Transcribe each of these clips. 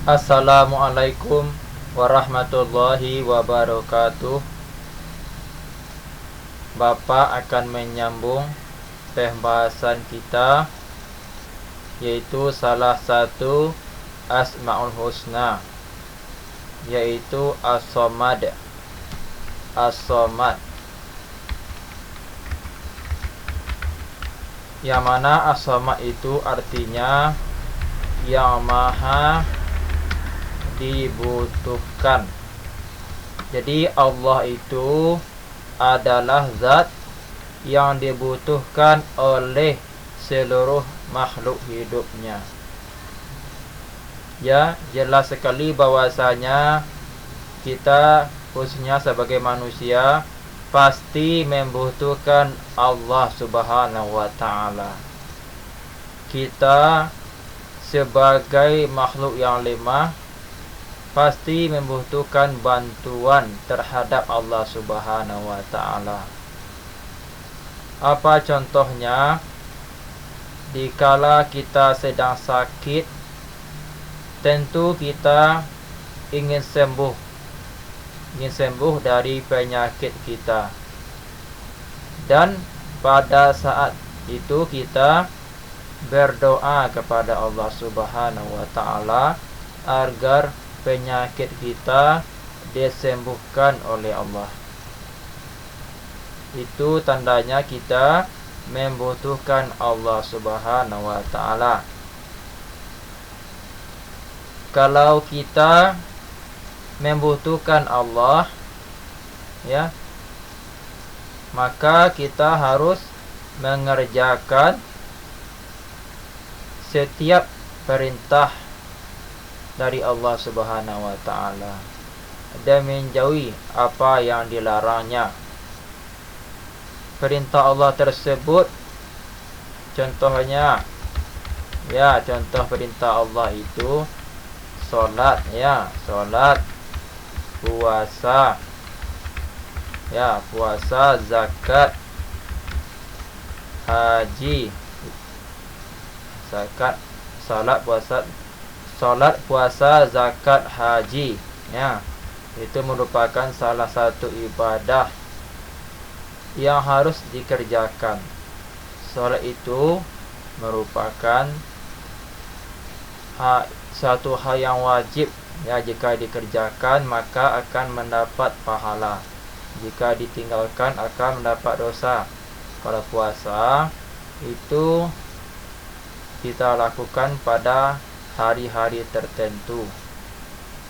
Assalamualaikum warahmatullahi wabarakatuh. Bapak akan menyambung pembahasan kita, yaitu salah satu Asmaul Husna, yaitu As-Samad. As-Samad, yang mana As-Samad itu artinya yang maha dibutuhkan. Jadi Allah itu adalah zat yang dibutuhkan oleh seluruh makhluk hidupnya. Ya, jelas sekali bahwasanya kita khususnya sebagai manusia pasti membutuhkan Allah Subhanahu wa taala. Kita sebagai makhluk yang lemah pasti membutuhkan bantuan terhadap Allah Subhanahu wa taala. Apa contohnya? Dikala kita sedang sakit, tentu kita ingin sembuh dari penyakit kita. Dan pada saat itu kita berdoa kepada Allah Subhanahu wa taala agar penyakit kita disembuhkan oleh Allah. Itu tandanya kita membutuhkan Allah Subhanahu wa taala. Kalau kita membutuhkan Allah, ya, maka kita harus mengerjakan setiap perintah dari Allah Subhanahu wa taala dan menjauhi apa yang dilarangnya. Perintah Allah tersebut contohnya, ya, contoh perintah Allah itu salat, ya, salat, puasa, ya, puasa, zakat, haji, zakat, salat, puasa, zakat, haji, ya, itu merupakan salah satu ibadah yang harus dikerjakan. Salat itu merupakan suatu hal yang wajib, ya, jika dikerjakan maka akan mendapat pahala, jika ditinggalkan akan mendapat dosa. Kalau puasa itu kita lakukan pada hari-hari tertentu,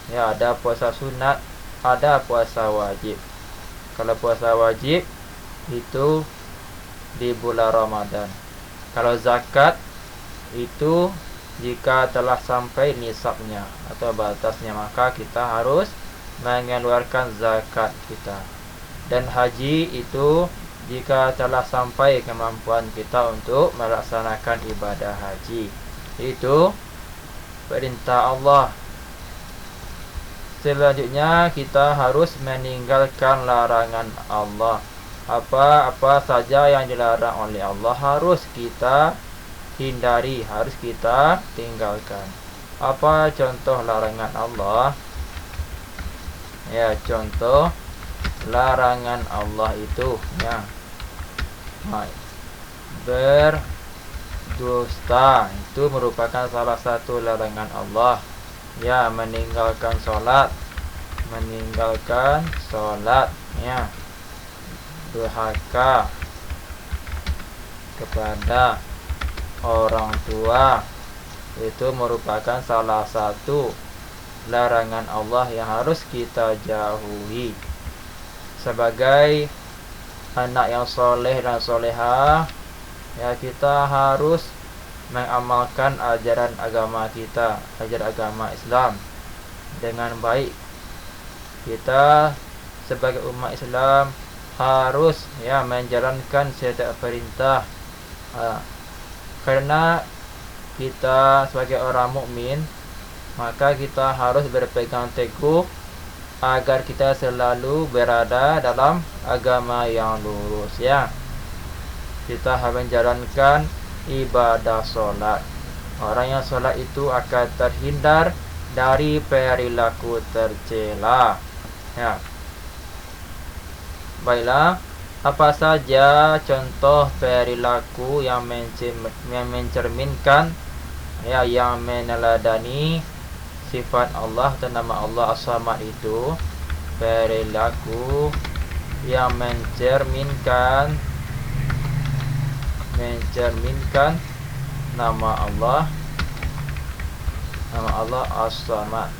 ya, ada puasa sunat, ada puasa wajib. Kalau puasa wajib itu di bulan Ramadan. Kalau zakat itu jika telah sampai nisabnya atau batasnya, maka kita harus mengeluarkan zakat kita. Dan haji itu jika telah sampai kemampuan kita untuk melaksanakan ibadah haji. Itu perintah Allah. Selanjutnya kita harus meninggalkan larangan Allah. Apa-apa saja yang dilarang oleh Allah harus kita hindari, harus kita tinggalkan. Apa contoh larangan Allah? Ya, contoh larangan Allah itu, ya, berdusta, itu merupakan salah satu larangan Allah. Ya, meninggalkan sholat, ya, durhaka kepada orang tua, itu merupakan salah satu larangan Allah yang harus kita jauhi. Sebagai anak yang soleh dan solehah, ya, kita harus mengamalkan ajaran agama kita, ajaran agama Islam dengan baik. Kita sebagai umat Islam harus, ya, menjalankan setiap perintah, karena kita sebagai orang mukmin, maka kita harus berpegang teguh agar kita selalu berada dalam agama yang lurus, ya. Kita harus menjalankan ibadah solat. Orang yang solat itu akan terhindar dari perilaku tercela. Ya. Baiklah, apa saja contoh perilaku yang mencerminkan, ya, yang meneladani sifat Allah atau nama Allah As-Samad itu? Perilaku yang mencerminkan nama Allah As-Samad.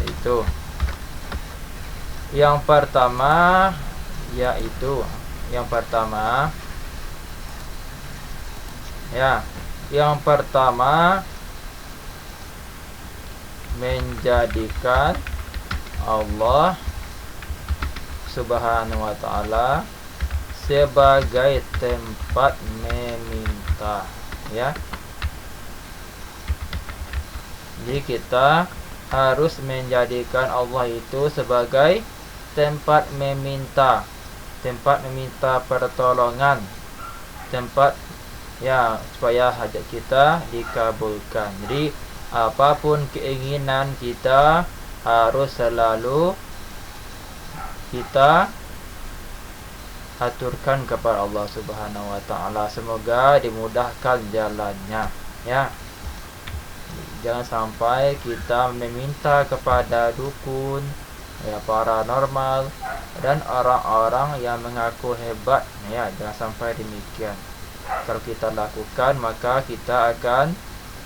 Itu. Yang pertama yaitu yang pertama menjadikan Allah Subhanahu wa ta'ala sebagai tempat meminta, ya. Jadi kita harus menjadikan Allah itu sebagai tempat meminta pertolongan, tempat, ya, supaya hajat kita dikabulkan. Jadi apapun keinginan kita harus selalu kita aturkan kepada Allah Subhanahu wa ta'ala. Semoga dimudahkan jalannya, ya. Jangan sampai kita meminta kepada dukun, ya, paranormal, dan orang-orang yang mengaku hebat, ya. Jangan sampai demikian. Kalau kita lakukan, maka kita akan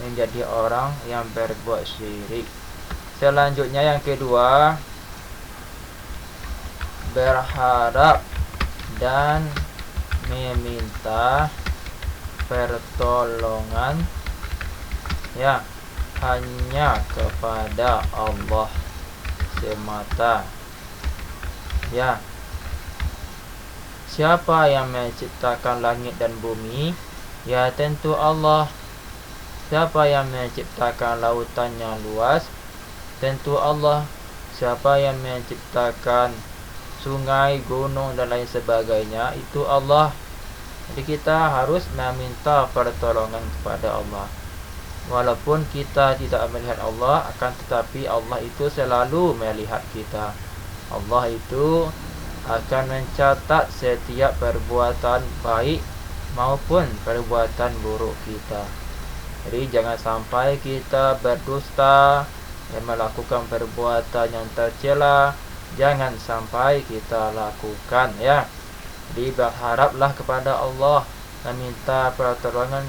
menjadi orang yang berbuat syirik. Selanjutnya yang kedua, berharap dan meminta pertolongan, ya, hanya kepada Allah semata, ya. Siapa yang menciptakan langit dan bumi? Ya, tentu Allah. Siapa yang menciptakan lautan yang luas? Tentu Allah. Siapa yang menciptakan sungai, gunung, dan lain sebagainya? Itu Allah. Jadi kita harus meminta pertolongan kepada Allah. Walaupun kita tidak melihat Allah, akan tetapi Allah itu selalu melihat kita. Allah itu akan mencatat setiap perbuatan baik maupun perbuatan buruk kita. Jadi jangan sampai kita berdusta dan melakukan perbuatan yang tercela. Jangan sampai kita lakukan, ya. Jadi berharaplah kepada Allah, meminta pertolongan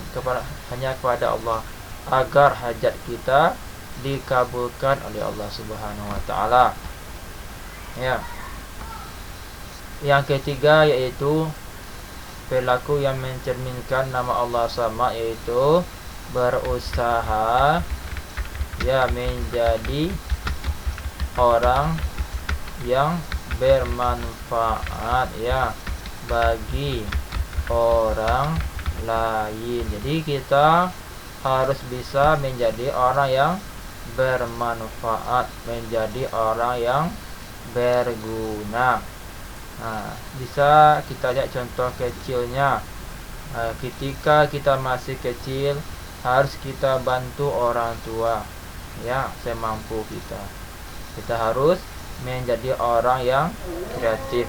hanya kepada Allah, agar hajat kita dikabulkan oleh Allah Subhanahu wa ta'ala, ya. Yang ketiga yaitu perilaku yang mencerminkan nama Allah Samad, yaitu berusaha, ya, menjadi orang yang bermanfaat, ya, bagi orang lain. Jadi kita harus bisa menjadi orang yang bermanfaat, menjadi orang yang berguna. Bisa kita lihat contoh kecilnya. Ketika kita masih kecil, harus kita bantu orang tua, ya, semampu kita. Kita harus menjadi orang yang kreatif,